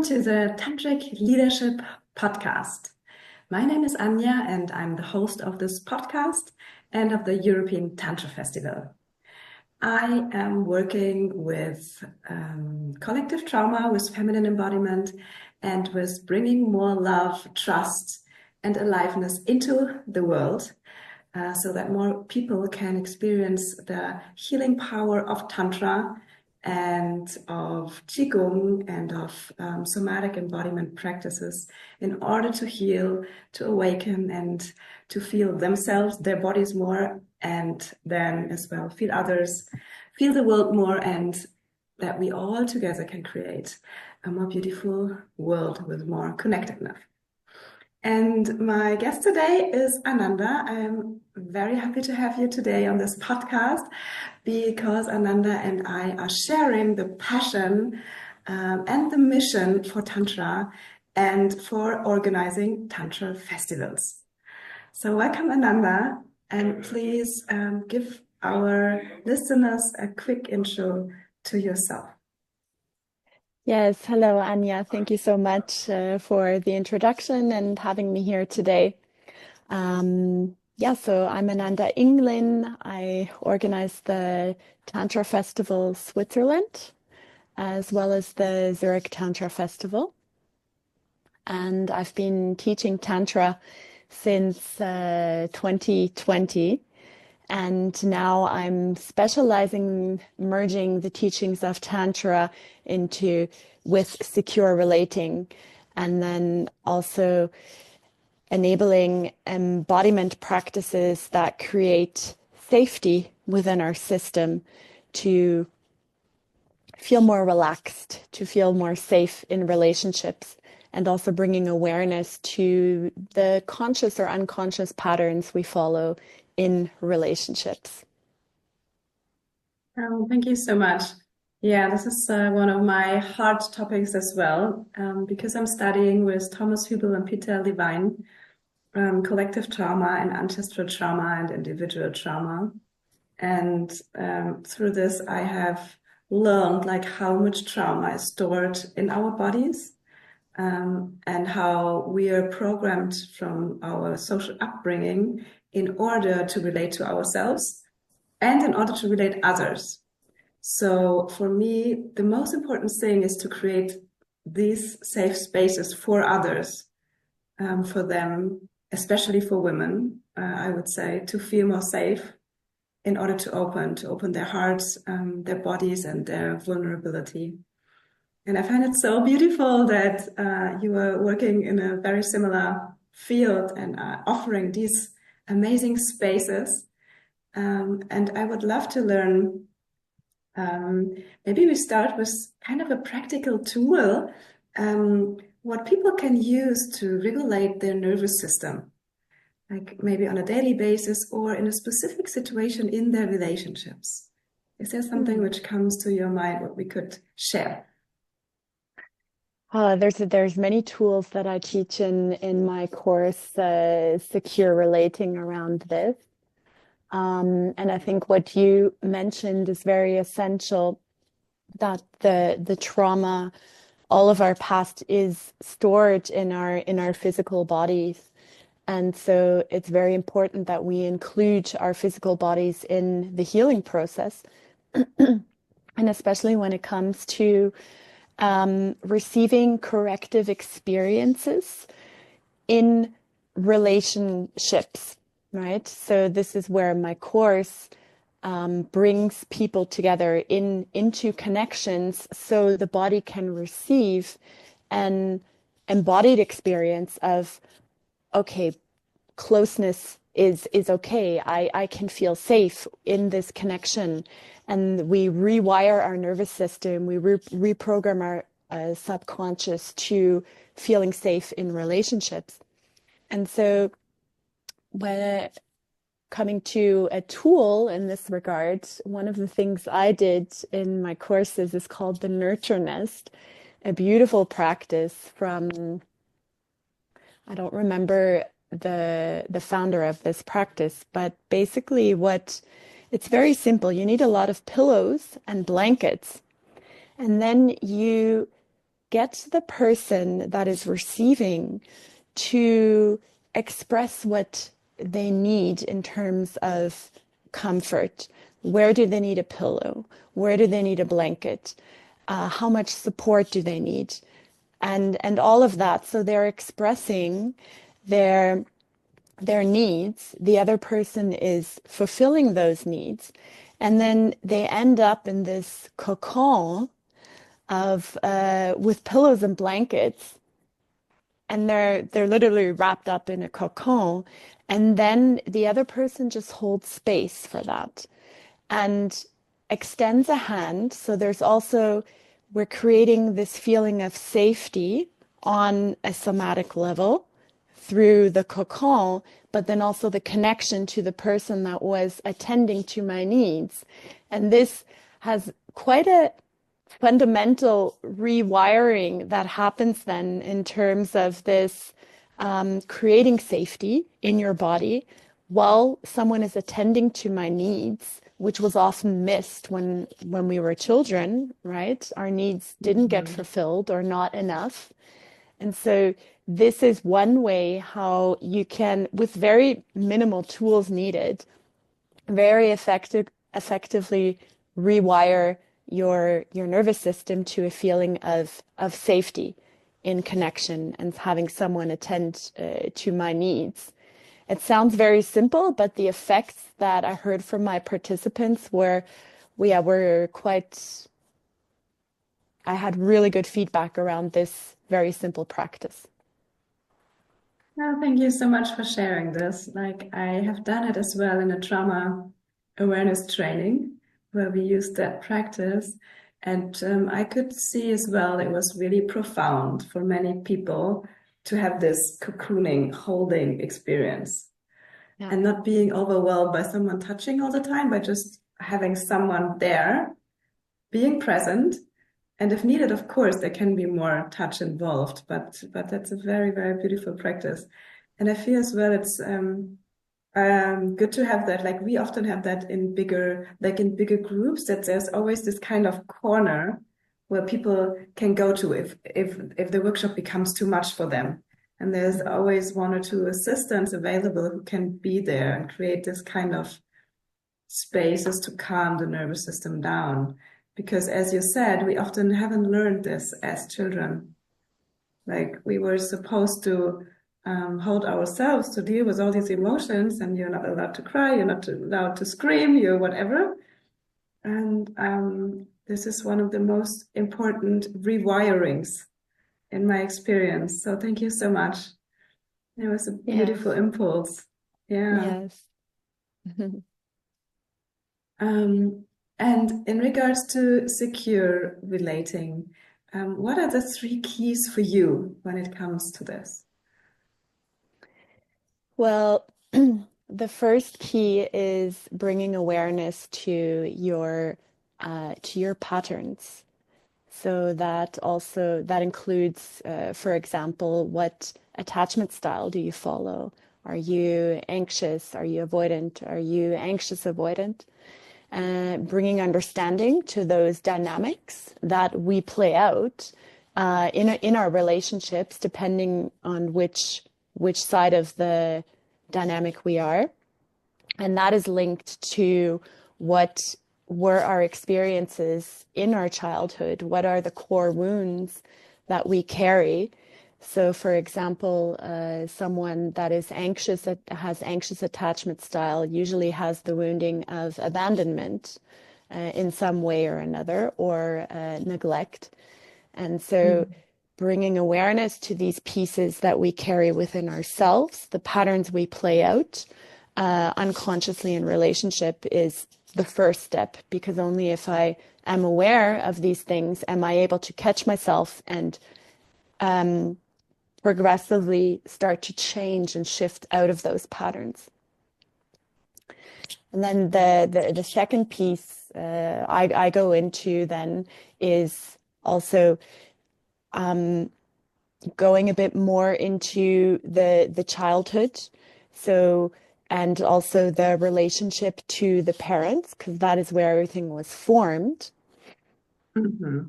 to the Tantric Leadership podcast. My name is Anja and I'm the host of this podcast and of the European Tantra Festival. I am working with collective trauma, with feminine embodiment, and with bringing more love, trust, and aliveness into the world so that more people can experience the healing power of Tantra and of Qigong and of somatic embodiment practices in order to heal, to awaken, and to feel themselves, their bodies more, and then as well feel others, feel the world more, and that we all together can create a more beautiful world with more connectedness. And my guest today is Ananda. I'm very happy to have you today on this podcast because Ananda and I are sharing the passion and the mission for Tantra and for organizing Tantra festivals. So welcome, Ananda, and please give our listeners a quick intro to yourself. Yes, hello, Anja. Thank you so much for the introduction and having me here today. So I'm Ananda Englin. I organize the Tantra Festival Switzerland, as well as the Zurich Tantra Festival. And I've been teaching Tantra since 2020. And now I'm specializing, merging the teachings of Tantra with secure relating, and then also enabling embodiment practices that create safety within our system to feel more relaxed, to feel more safe in relationships, and also bringing awareness to the conscious or unconscious patterns we follow in relationships. Thank you so much. Yeah, this is one of my hard topics as well, because I'm studying with Thomas Hübel and Peter Levine, collective trauma and ancestral trauma and individual trauma. And through this, I have learned like how much trauma is stored in our bodies, and how we are programmed from our social upbringing in order to relate to ourselves and in order to relate others. So for me, the most important thing is to create these safe spaces for others, for them, especially for women, I would say, to feel more safe in order to open their hearts, their bodies, and their vulnerability. And I find it so beautiful that you are working in a very similar field and offering these amazing spaces. And I would love to learn, maybe we start with kind of a practical tool, what people can use to regulate their nervous system, like maybe on a daily basis or in a specific situation in their relationships. Is there something which comes to your mind what we could share? There's many tools that I teach in my course, Secure Relating, around this. And I think what you mentioned is very essential, that the trauma, all of our past is stored in our physical bodies. And so it's very important that we include our physical bodies in the healing process. And especially when it comes to receiving corrective experiences in relationships, right? So this is where my course brings people together into connections so the body can receive an embodied experience of, okay, closeness is okay. I can feel safe in this connection. And we rewire our nervous system. We reprogram our subconscious to feeling safe in relationships. And so when coming to a tool in this regard, one of the things I did in my courses is called the Nurture Nest, a beautiful practice from, I don't remember the founder of this practice, but basically it's very simple. You need a lot of pillows and blankets, and then you get the person that is receiving to express what they need in terms of comfort. Where do they need a pillow? Where do they need a blanket? How much support do they need? And all of that. So they're expressing their needs. The other person is fulfilling those needs. And then they end up in this cocon of with pillows and blankets, and they're literally wrapped up in a cocon, and then the other person just holds space for that and extends a hand. So there's also, we're creating this feeling of safety on a somatic level through the cocon, but then also the connection to the person that was attending to my needs. And this has quite a fundamental rewiring that happens then in terms of this creating safety in your body while someone is attending to my needs, which was often missed when we were children, right? Our needs didn't get fulfilled or not enough. And so this is one way how you can, with very minimal tools needed, very effectively rewire your nervous system to a feeling of safety in connection and having someone attend to my needs. It sounds very simple, but the effects that I heard from my participants were quite, I had really good feedback around this very simple practice. Well, thank you so much for sharing this. Like, I have done it as well in a trauma awareness training where we used that practice. And I could see as well, it was really profound for many people to have this cocooning, holding experience and not being overwhelmed by someone touching all the time, but just having someone there, being present. And if needed, of course, there can be more touch involved, but that's a very, very beautiful practice. And I feel as well it's good to have that. Like we often have that in bigger groups, that there's always this kind of corner where people can go to if the workshop becomes too much for them. And there's always one or two assistants available who can be there and create this kind of spaces to calm the nervous system down. Because as you said, we often haven't learned this as children. Like we were supposed to hold ourselves to deal with all these emotions, and you're not allowed to cry, you're not allowed to scream, you're whatever. And this is one of the most important rewirings in my experience. So thank you so much. It was a beautiful impulse. Yeah. Yes. And in regards to secure relating, what are the three keys for you when it comes to this? Well, the first key is bringing awareness to your patterns. So that includes, for example, what attachment style do you follow? Are you anxious? Are you avoidant? Are you anxious avoidant? Bringing understanding to those dynamics that we play out in our relationships, depending on which side of the dynamic we are. And that is linked to what were our experiences in our childhood, what are the core wounds that we carry. So, for example, someone that is anxious, that has anxious attachment style, usually has the wounding of abandonment in some way or another, or neglect. And so bringing awareness to these pieces that we carry within ourselves, the patterns we play out unconsciously in relationship, is the first step, because only if I am aware of these things am I able to catch myself and progressively start to change and shift out of those patterns. And then the second piece I go into then is also going a bit more into the childhood. So, and also the relationship to the parents, because that is where everything was formed. Mm-hmm.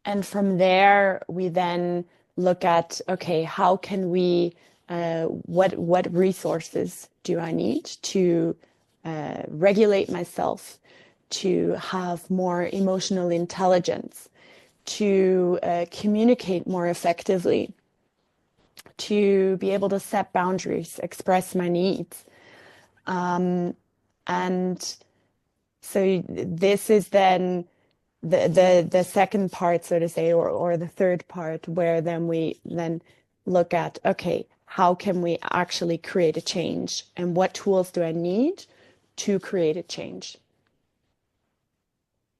And from there, we then look at, okay, how can we, what resources do I need to regulate myself, to have more emotional intelligence, to communicate more effectively, to be able to set boundaries, express my needs. And so this is then the second part, so to say, or the third part, where then we then look at, okay, how can we actually create a change, and what tools do I need to create a change?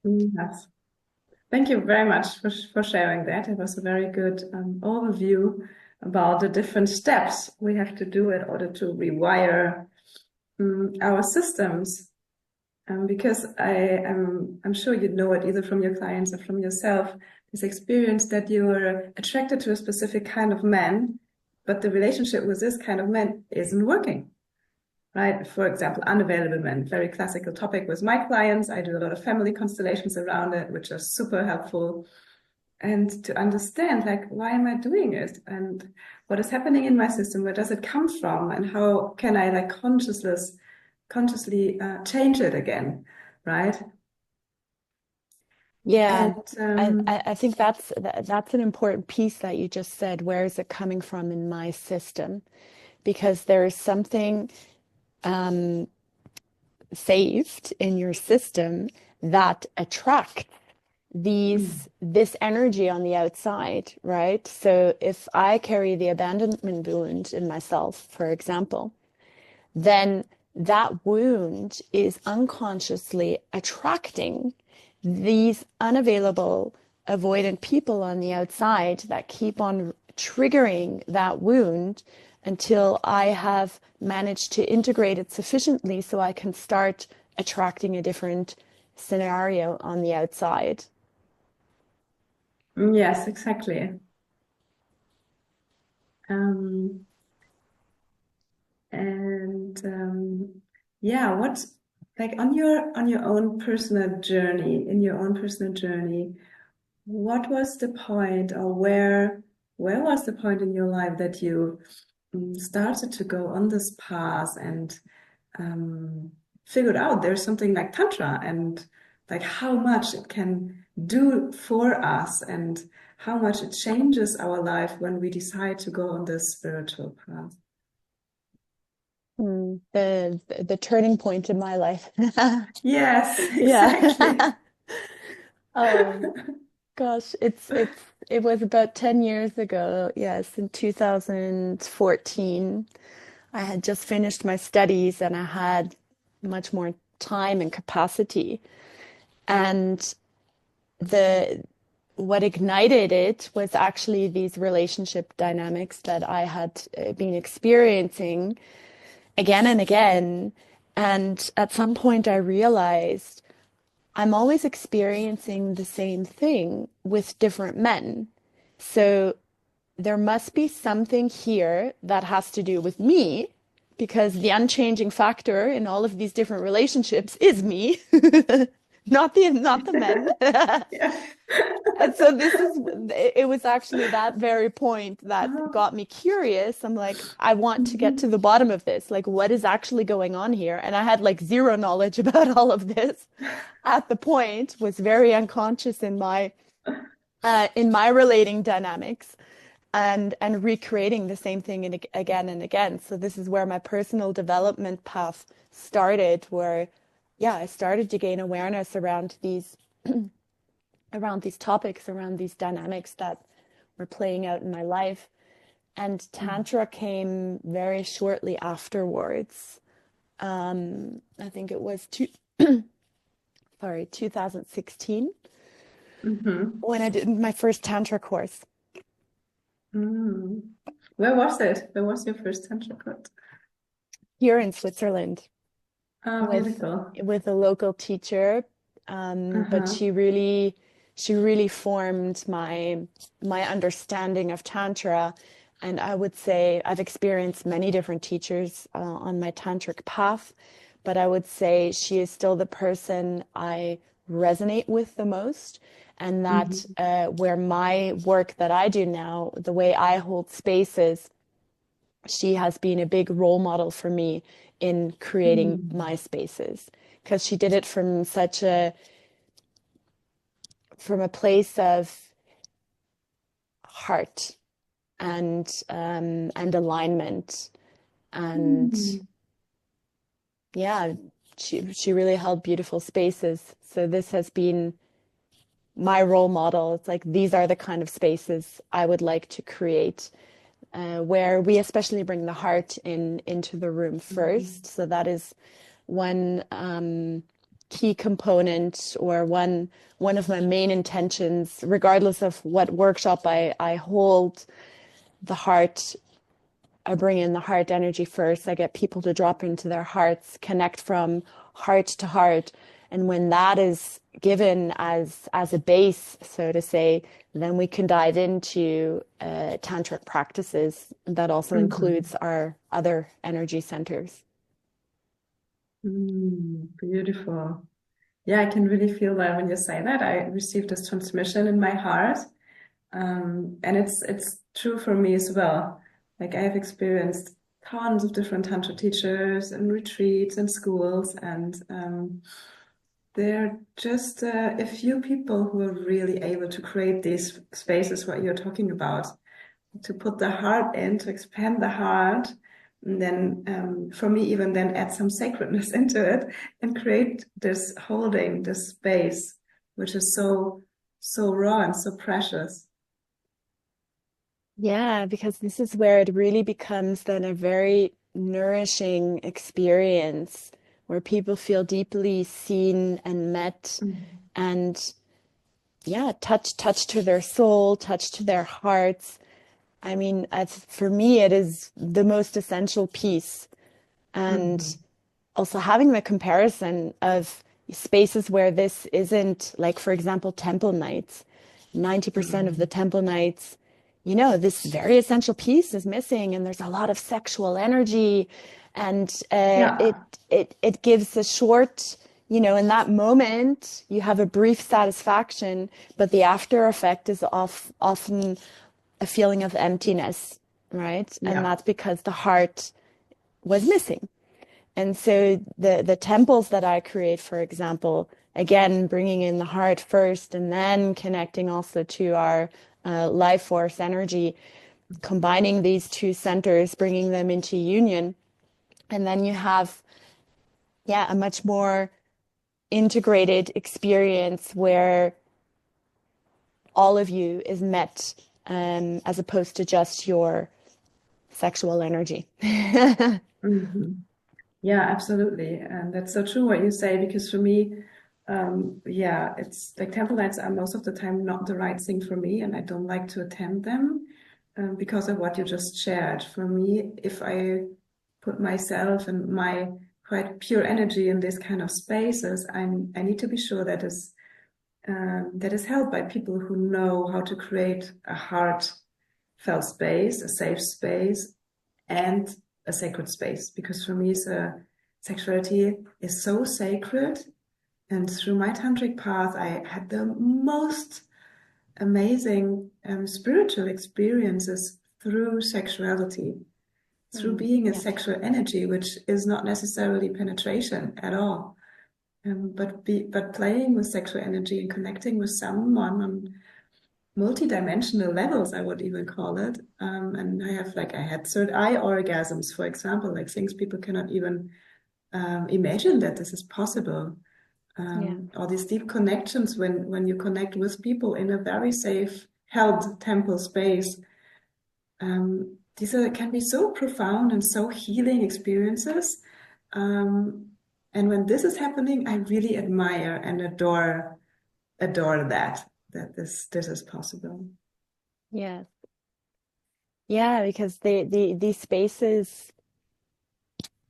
Yes. Thank you very much for sharing that. It was a very good overview about the different steps we have to do in order to rewire our systems. Because I'm sure you know it either from your clients or from yourself, this experience that you are attracted to a specific kind of man, but the relationship with this kind of man isn't working, right? For example, unavailable men, very classical topic with my clients. I do a lot of family constellations around it, which are super helpful. And to understand, like, why am I doing it? And what is happening in my system? Where does it come from? And how can I like consciously change it again, right? Yeah, And I think that's an important piece that you just said. Where is it coming from in my system? Because there is something saved in your system that attracts this energy on the outside, right? So if I carry the abandonment wound in myself, for example, then that wound is unconsciously attracting these unavailable, avoidant people on the outside that keep on triggering that wound until I have managed to integrate it sufficiently so I can start attracting a different scenario on the outside. yes, exactly. Um, and yeah, what like on your own personal journey, in your own personal journey, what was the point, or where was the point in your life that you started to go on this path and um, figured out there's something like Tantra and like how much it can do for us and how much it changes our life when we decide to go on this spiritual path. The turning point in my life. Yes, exactly. Yeah. Oh gosh, it was about 10 years ago. Yes, in 2014. I had just finished my studies and I had much more time and capacity. And the what ignited it was actually these relationship dynamics that I had been experiencing again and again. And at some point, I realized I'm always experiencing the same thing with different men. So there must be something here that has to do with me because the unchanging factor in all of these different relationships is me, not the men. Yeah. And so it was actually that very point that Oh, got me curious. I'm like, I want to get to mhm. the bottom of this. Like, what is actually going on here? And I had like zero knowledge about all of this at the point, was very unconscious in my relating dynamics and recreating the same thing again and again. So this is where my personal development path started, where yeah, I started to gain awareness around these topics, around these dynamics that were playing out in my life. And Tantra came very shortly afterwards. I think it was 2016 Mhm. when I did my first Tantra course Mm. Where was it? Where was your first Tantra course? here in Switzerland Oh, with beautiful. with a local teacher. But Uh-huh. she really formed my understanding of Tantra. And I would say I've experienced many different teachers on my tantric path, but I would say she is still the person I resonate with the most. And that Mm-hmm. where my work that I do now, the way I hold spaces, she has been a big role model for me in creating Mm-hmm. my spaces because she did it from a place of heart and alignment. And yeah, she really held beautiful spaces. So this has been my role model. It's like these are the kind of spaces I would like to create, where we especially bring the heart into the room first. So that is one key component, or one of my main intentions, regardless of what workshop I hold. The heart, I bring in the heart energy first. I get people to drop into their hearts, connect from heart to heart. And when that is given as a base, so to say, then we can dive into tantric practices that also Mm-hmm. includes our other energy centers. Beautiful. Yeah, I can really feel that when you say that. I received this transmission in my heart. And it's true for me as well. Like I have experienced tons of different tantra teachers and retreats and schools, and there are just a few people who are really able to create these spaces what you're talking about, to put the heart in, to expand the heart, and then for me even then add some sacredness into it and create this holding, this space, which is so raw and so precious. Yeah, because this is where it really becomes then a very nourishing experience where people feel deeply seen and met, Mm. and yeah, touch to their soul, touch to their hearts. I mean, for me, it is the most essential piece. And Mhm. also having the comparison of spaces where this isn't, like, for example, temple nights. 90% of the Mhm. temple nights, this very essential piece is missing, and there's a lot of sexual energy, and Yeah. it gives a short, in that moment, you have a brief satisfaction, but the after effect is often a feeling of emptiness, right? And Yeah. that's because the heart was missing. And so the temples that I create, for example, again, bringing in the heart first and then connecting also to our life force energy, combining these two centers, bringing them into union. And then you have, yeah, a much more integrated experience where all of you is met, as opposed to just your sexual energy. Mhm. Yeah, absolutely. And that's so true what you say, because for me, yeah, it's like temple nights are most of the time not the right thing for me, and I don't like to attend them because of what you just shared. For me, if I put myself and my quite pure energy in these kind of spaces, I need to be sure that is held by people who know how to create a heartfelt space, a safe space, and a sacred space. Because for me, sexuality is so sacred. And through my tantric path, I had the most amazing spiritual experiences through sexuality, through being a Yeah. sexual energy, which is not necessarily penetration at all. But playing with sexual energy and connecting with someone on multi-dimensional levels, I would even call it. And I had third eye orgasms, for example, like things people cannot even imagine that this is possible. Yeah. All these deep connections when you connect with people in a very safe, held temple space. Can be so profound and so healing experiences. Um, and when this is happening, I really admire and adore that this is possible. Yeah. Yeah, because these spaces,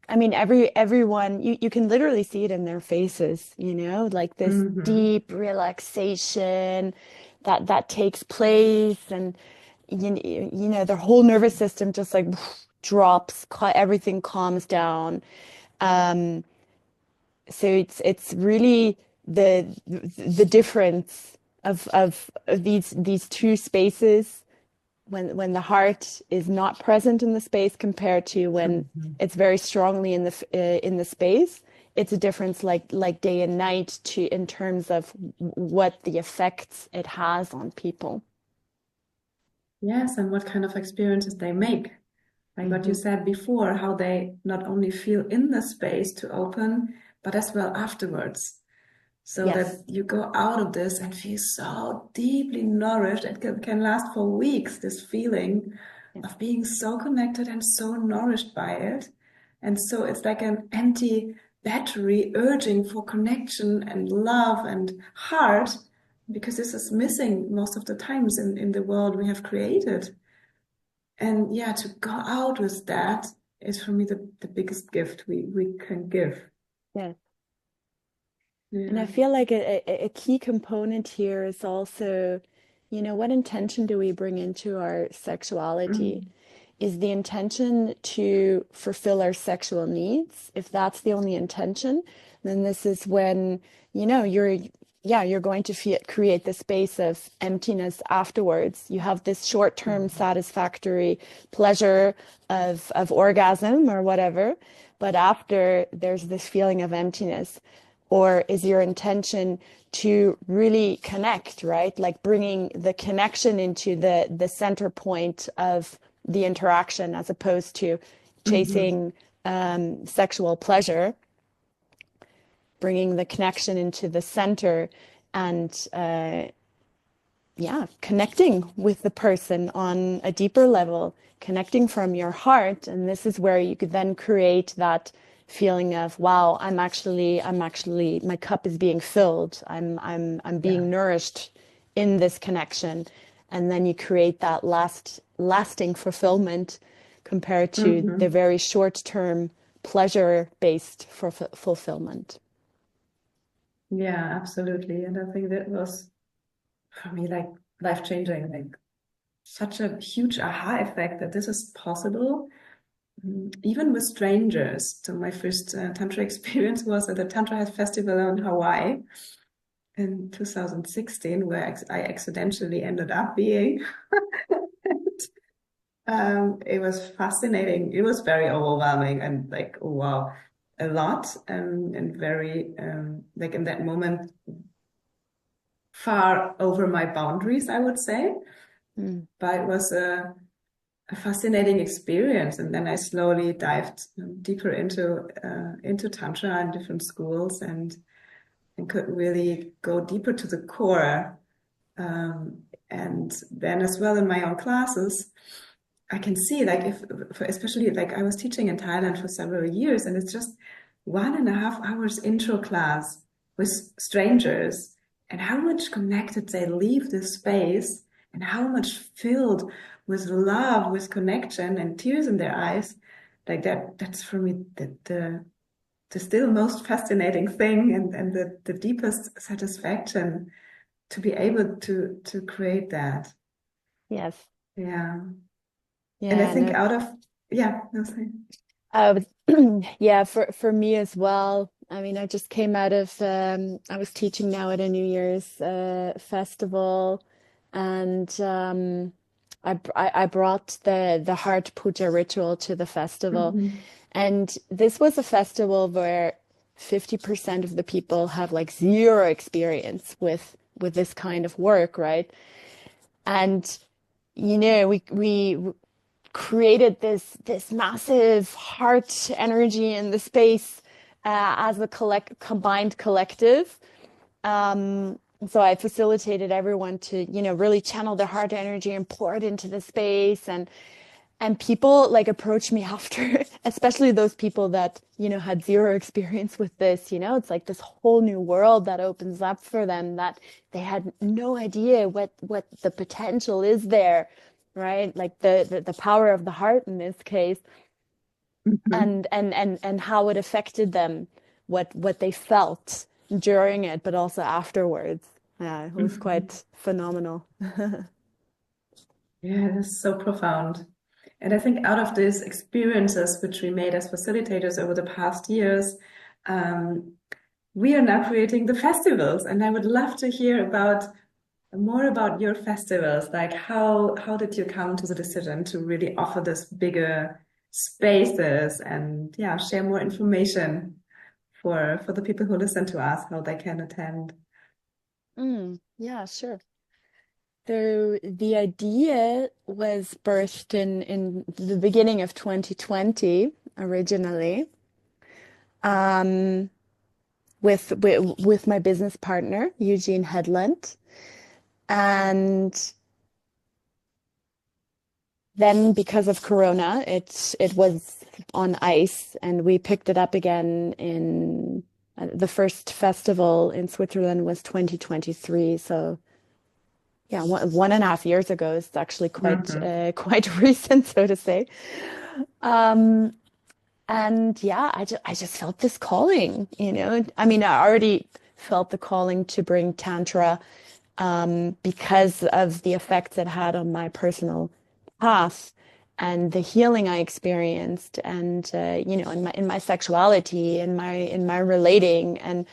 I mean, everyone, you can literally see it in their faces, like this Hmm. deep relaxation that takes place, and their whole nervous system just like drops, everything calms down. So it's really the difference. of these two spaces when the heart is not present in the space compared to when Mhm. it's very strongly in the space. It's a difference like day and night to in terms of what the effects it has on people. Yes, and what kind of experiences they make. Like what you Hmm. said before, how they not only feel in the space to open, but as well afterwards. So that Yes. you go out of this and feel so deeply nourished. It can last for weeks, this feeling Yeah. of being so connected and so nourished by it. And so it's like an empty battery urging for connection and love and heart, because this is missing most of the times in the world we have created. And yeah, to go out with that is for me the biggest gift we can give. Yeah. And I Yeah. feel like a key component here is also, what intention do we bring into our sexuality? Mm. Is the intention to fulfill our sexual needs? If that's the only intention, then this is when, you're going to create the space of emptiness afterwards. You have this short-term Mm. satisfactory pleasure of orgasm or whatever, but after there's this feeling of emptiness. Or is your intention to really connect, right? Like bringing the connection into the center point of the interaction as opposed to Mhm. chasing sexual pleasure, bringing the connection into the center and connecting with the person on a deeper level, connecting from your heart. And this is where you could then create that feeling of, wow, I'm actually, my cup is being filled. I'm Yeah. being nourished in this connection. And then you create that lasting fulfillment compared to the Hmm. very short term pleasure based fulfillment. Yeah, absolutely. And I think that was for me like life changing, like such a huge aha effect that this is possible, even with strangers. So my first Tantra experience was at the Tantra Festival in Hawaii in 2016, where I accidentally ended up being. It was fascinating. It was very overwhelming and like, oh wow, a lot, and very like in that moment far over my boundaries, I would say. Mm. But it was a fascinating experience, and then I slowly dived deeper into Tantra and different schools, and could really go deeper to the core. And then as well in my own classes, I can see like if, for especially like I was teaching in Thailand for several years, and it's just 1.5 hours intro class with strangers, and how much connected they leave this space, and how much filled with love, with connection, and tears in their eyes. Like that's for me the still most fascinating thing, and the deepest satisfaction to be able to create that. Yes. Yeah. And I Yeah, think no. out of, yeah, no, sorry. Uh, yeah, for me as well. I mean, I just came out of I was teaching now at a New Year's festival, and I brought the heart puja ritual to the festival, Mhm. and this was a festival where 50% of the people have like zero experience with this kind of work, right? And we created this massive heart energy in the space as a combined collective. So I facilitated everyone to, really channel their heart energy and pour it into the space. And people like approached me after, especially those people that, had zero experience with this, it's like this whole new world that opens up for them that they had no idea what the potential is there, right? Like the power of the heart in this case, Mhm. and how it affected them, what they felt during it, but also afterwards. Yeah, it was Mhm. quite phenomenal. Yeah, that's so profound. And I think out of these experiences which we made as facilitators over the past years, um, we are now creating the festivals. And I would love to hear about more about your festivals. Like how did you come to the decision to really offer this bigger spaces and yeah, share more information for the people who listen to us, how they can attend. Yeah, sure. So the idea was birthed in the beginning of 2020 originally, um, with my business partner, Eugene Headland. And then because of Corona, it was on ice, and we picked it up again in the first festival in Switzerland was 2023. So yeah, 1.5 years ago. It's actually quite Mm-hmm. quite recent, so to say. Um, and yeah, I just felt this calling, you know. I mean, I already felt the calling to bring Tantra because of the effects it had on my personal path and the healing I experienced, and you know, in my sexuality, in my relating, and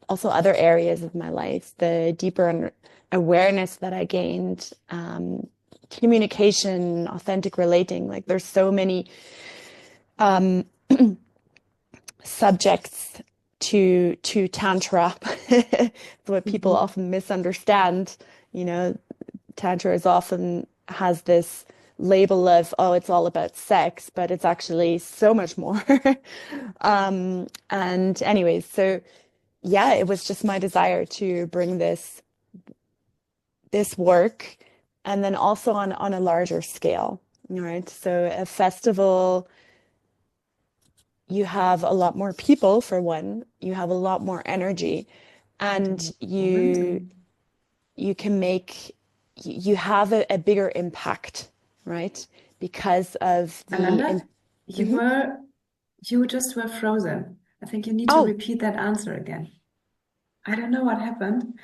also other areas of my life, the deeper awareness that I gained, communication, authentic relating. Like there's so many um, subjects to tantra. What people Mm-hmm. often misunderstand. You know, tantra is often has this label of, oh, it's all about sex, but it's actually so much more. And anyways, so yeah, it was just my desire to bring this work, and then also on a larger scale, right? So a festival, you have a lot more people for one, you have a lot more energy, and Momentum. you can make you have a bigger impact, right? Because of Ananda, Mhm. you just were frozen. I think you need to Oh, repeat that answer again. I don't know what happened,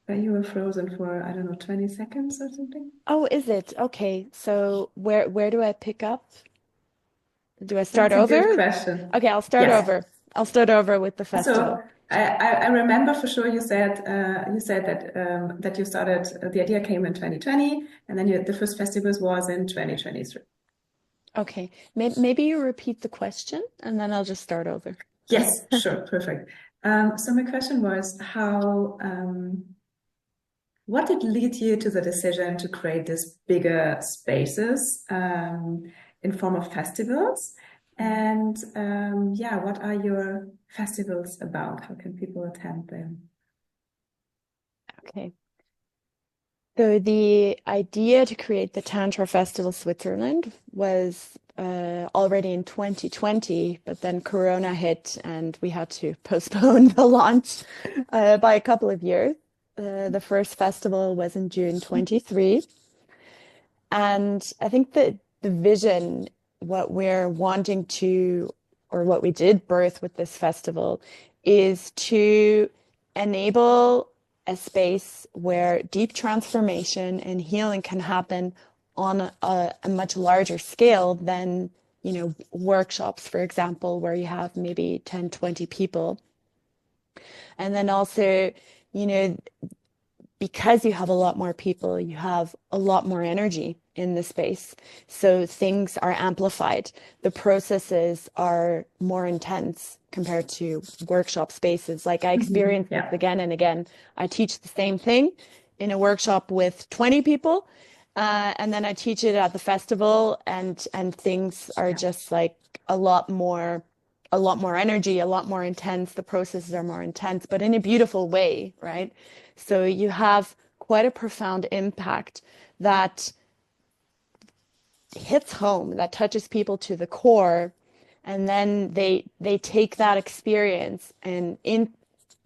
but you were frozen for, I don't know, 20 seconds or something. oh, is it? Okay. So where do I pick up? Do I start That's a over? good question. Okay, I'll start Yes. over. I'll start over with the So festival. I remember for sure you said that you started the idea came in 2020 and then the first festival was in 2023. Okay. Maybe you repeat the question and then I'll just start over. Yes, sure, perfect. So my question was how what did lead you to the decision to create these bigger spaces in form of festivals? And yeah, what are your festivals about? How can people attend them? Okay. So the idea to create the Tantra Festival Switzerland was already in 2020, but then Corona hit and we had to postpone the launch by a couple of years. The first festival was in June 23. And I think that the vision, what we're wanting to, or what we did birth with this festival, is to enable a space where deep transformation and healing can happen on a much larger scale than, you know, workshops, for example, where you have maybe 10, 20 people. And then also, you know, because you have a lot more people, you have a lot more energy in the space. So things are amplified. The processes are more intense compared to workshop spaces. Like I Mhm. experience this Yeah. again and again. I teach the same thing in a workshop with 20 people, and then I teach it at the festival, and things are Yeah. just like a lot more energy, a lot more intense. The processes are more intense, but in a beautiful way, right? So you have quite a profound impact that hits home, that touches people to the core, and then they take that experience and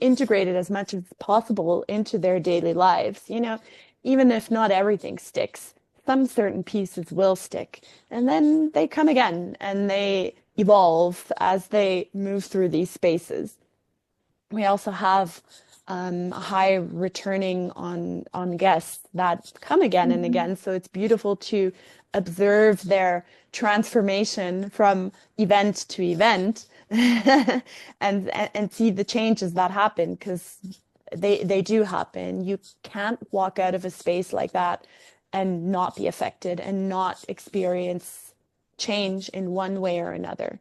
integrate it as much as possible into their daily lives. You know, even if not everything sticks, some certain pieces will stick, and then they come again and they evolve as they move through these spaces. We also have a high returning on guests that come again and Mhm. again. So it's beautiful to observe their transformation from event to event and see the changes that happen because they do happen. You can't walk out of a space like that and not be affected and not experience change in one way or another.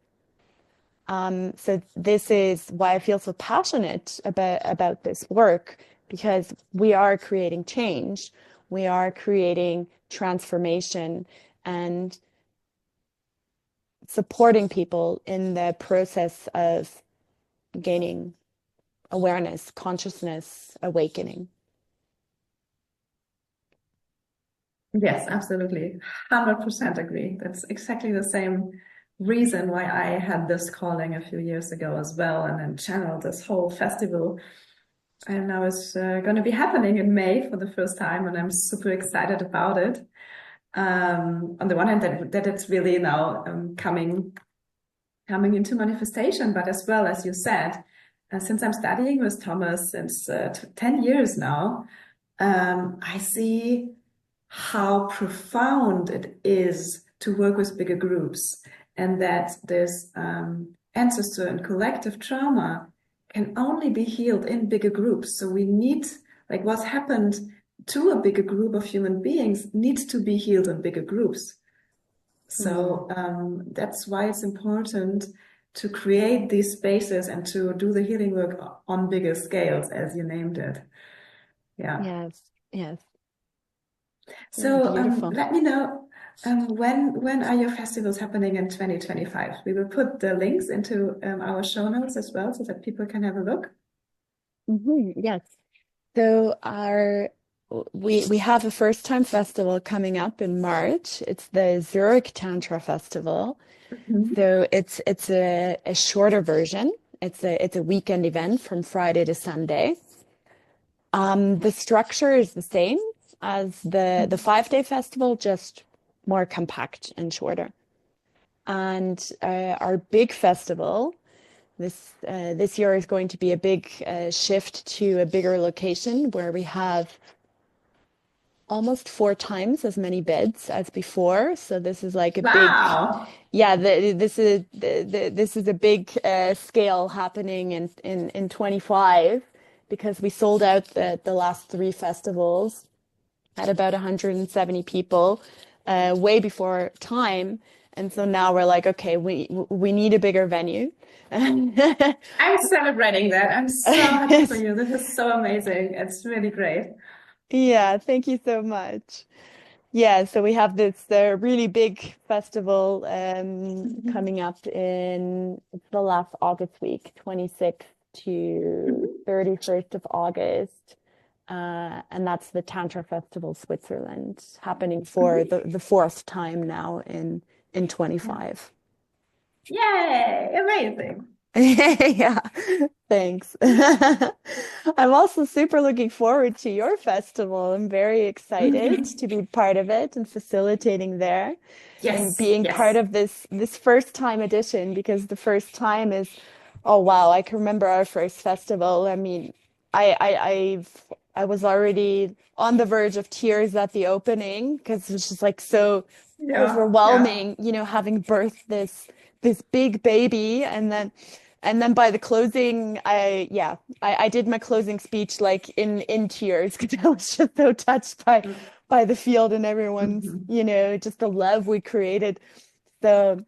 So this is why I feel so passionate about this work, because we are creating change, we are creating transformation, and supporting people in the process of gaining awareness, consciousness, awakening. Yes, absolutely. 100% agree. That's exactly the same reason why I had this calling a few years ago as well, and then channeled this whole festival. And now it's going to be happening in May for the first time, and I'm super excited about it. On the one hand, that it's really now coming into manifestation, but as well, as you said, since I'm studying with Thomas since 10 years now, I see how profound it is to work with bigger groups, and that this ancestor and collective trauma can only be healed in bigger groups. So we need, like, what's happened to a bigger group of human beings needs to be healed in bigger groups. So that's why it's important to create these spaces and to do the healing work on bigger scales, as you named it. Yeah. Yes, yes. So Beautiful. let me know when are your festivals happening in 2025? We will put the links into our show notes as well, so that people can have a look. Yes. So we have a first time festival coming up in March. It's the Zurich Tantra Festival. So it's a shorter version. It's a weekend event from Friday to Sunday. The structure is the same as the 5-day festival, just more compact and shorter. And our big festival this year is going to be a big shift to a bigger location where we have almost 4 times as many beds as before. So this is like a Wow. big, yeah. This is a big scale happening in 25, because we sold out the last 3 festivals at about 170 people, way before time. And so now we're like, okay, we need a bigger venue. I'm celebrating that. I'm so happy for you. This is so amazing. It's really great. Yeah, thank you so much. Yeah, so we have this really big festival coming up in it's the last August week, 26th to 31st of August. And that's the Tantra Festival Switzerland, happening for the 4th time now in 25. Yay! Amazing. Yeah, thanks. I'm also super looking forward to your festival. I'm very excited to be part of it and facilitating there, and being part of this first time edition, because the first time is, oh wow, I can remember our first festival. I mean, I was already on the verge of tears at the opening, because it was just like so overwhelming, having birthed this big baby, and then by the closing, I did my closing speech like in tears, because I was just so touched by the field and everyone's, just the love we created. So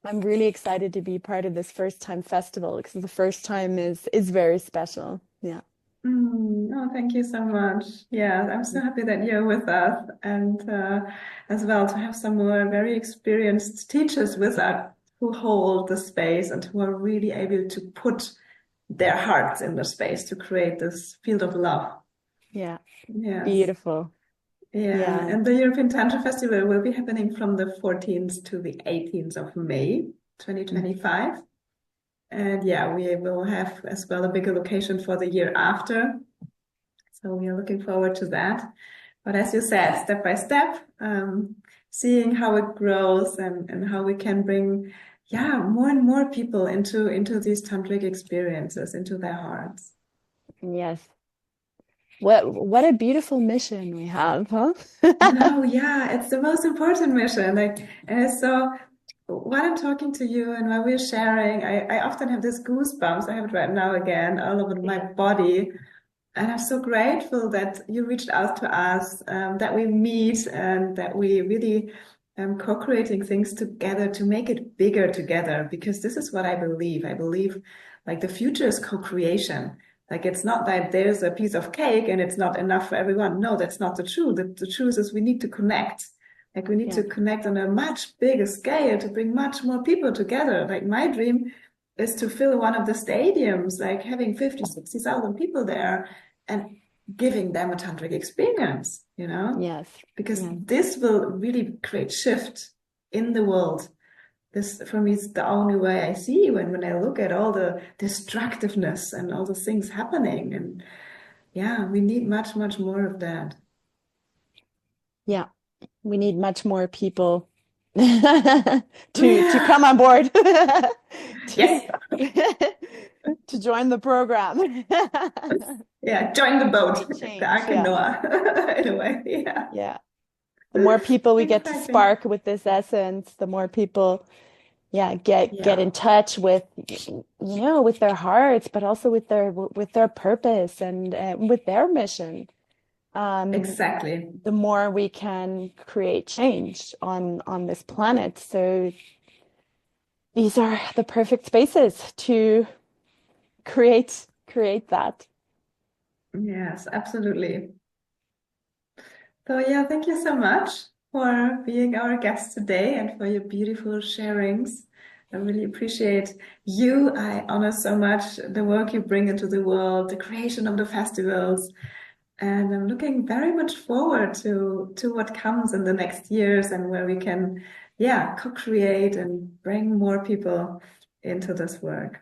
I'm really excited to be part of this first time festival, because the first time is very special. Yeah. Oh, thank you so much. Yeah, I'm so happy that you're with us, and as well to have some more very experienced teachers with us who hold the space and who are really able to put their hearts in the space to create this field of love. Yeah. Yes. Beautiful. Yeah. And the European Tantra Festival will be happening from the 14th to the 18th of May, 2025. And yeah, we will have as well a bigger location for the year after. So we are looking forward to that. But as you said, step by step, seeing how it grows and how we can bring, more and more people into these tantric experiences, into their hearts. Yes. What a beautiful mission we have, huh? No, yeah, it's the most important mission. And so while I'm talking to you and while we're sharing, I often have this goosebumps. I have it right now again, all over my body, And I'm so grateful that you reached out to us, that we meet and that we really co-creating things together to make it bigger together, because this is what I believe. I believe like the future is co-creation. Like it's not that there's a piece of cake and it's not enough for everyone. No, that's not the truth. The truth is we need to connect. Like we need Yeah. to connect on a much bigger scale to bring much more people together. Like my dream is to fill one of the stadiums, like having 50, 60,000 people there and giving them a tantric experience, you know, Yes. because Yeah. this will really create shift in the world. This for me is the only way I see when I look at all the destructiveness and all the things happening. And yeah, we need much, much more of that. Yeah. We need much more people to Yeah. come on board to Yes. to join the program. Yeah. Join the boat, Create the change. Ark and Yeah. Noah, in a way. Yeah. Yeah. The more people we get to Exactly. spark with this essence, the more people, yeah, get Yeah. in touch with, with their hearts, but also with their purpose and with their mission. Exactly. The more we can create change on this planet. So these are the perfect spaces to create that. Yes, absolutely. So yeah, thank you so much for being our guest today and for your beautiful sharings. I really appreciate you. I honor so much the work you bring into the world, the creation of the festivals, and I'm looking very much forward to what comes in the next years and where we can, yeah, co-create and bring more people into this work.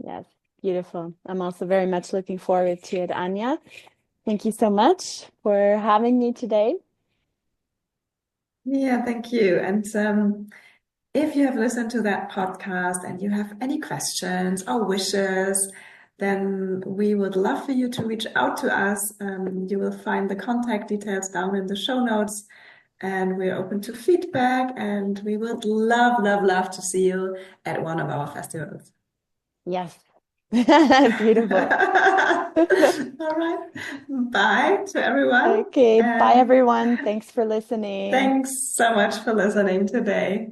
Yes, beautiful. I'm also very much looking forward to it, Anja. Thank you so much for having me today. Yeah, thank you. And if you have listened to that podcast and you have any questions or wishes, then we would love for you to reach out to us. You will find the contact details down in the show notes, and we're open to feedback. And we would love, love, love to see you at one of our festivals. Yes. Beautiful. All right. Bye to everyone. Okay, bye And everyone. Thanks for listening. thanks so much for listening today.